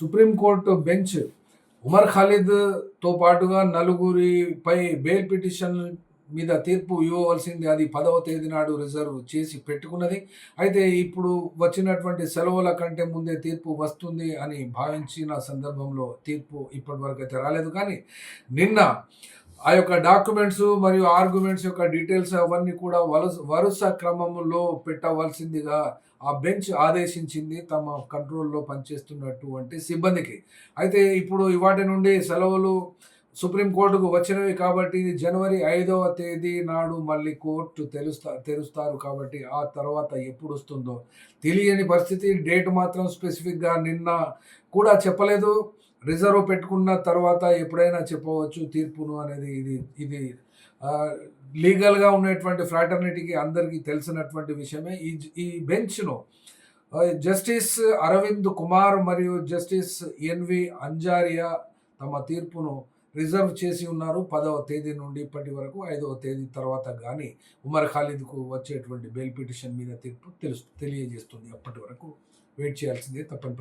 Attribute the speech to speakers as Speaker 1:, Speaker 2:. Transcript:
Speaker 1: Supreme court bench Umar ఖాలిద్తో పాటుగా నలుగురిపై bail petition మీద తీర్పు ఇవ్వవలసింది అది 10వ తేదీ నాడు రిజర్వ్ చేసి పెట్టుకున్నది. అయితే ఇప్పుడు వచ్చినటువంటి సెలవుల కంటే ముందే తీర్పు వస్తుంది అని భావించిన సందర్భంలో తీర్పు ఇప్పటివరకు అయితే రాలేదు. కానీ నిన్న ఆ యొక్క డాక్యుమెంట్స్ మరియు ఆర్గ్యుమెంట్స్ యొక్క డీటెయిల్స్ అవన్నీ కూడా వరుస క్రమంలో పెట్టవలసిందిగా ఆ బెంచ్ ఆదేశించింది తమ కంట్రోల్లో పనిచేస్తున్నటువంటి సిబ్బందికి. అయితే ఇప్పుడు ఇవాటి నుండి సెలవులు సుప్రీంకోర్టుకు వచ్చినవి కాబట్టి జనవరి 5వ తేదీ నాడు మళ్ళీ కోర్టు తెరుస్తారు కాబట్టి ఆ తర్వాత ఎప్పుడు వస్తుందో తెలియని పరిస్థితి. డేట్ మాత్రం స్పెసిఫిక్గా నిన్న కూడా చెప్పలేదు. రిజర్వ్ పెట్టుకున్న తర్వాత ఎప్పుడైనా చెప్పవచ్చు తీర్పును అనేది. ఇది లీగల్గా ఉన్నటువంటి ఫ్రాటర్నిటీకి అందరికీ తెలిసినటువంటి విషయమే. ఈ బెంచ్ను జస్టిస్ అరవింద్ కుమార్ మరియు జస్టిస్ ఎన్వి అంజారియా తమ తీర్పును రిజర్వ్ చేసి ఉన్నారు. 10వ తేదీ నుండి ఇప్పటి వరకు 5వ తేదీ తర్వాత కానీ ఉమర్ ఖాలిద్కు వచ్చేటువంటి బెయిల్ పిటిషన్ మీద తీర్పు తెలియజేస్తుంది. అప్పటి వరకు వెయిట్ చేయాల్సిందే తప్పని పరిస్థితి.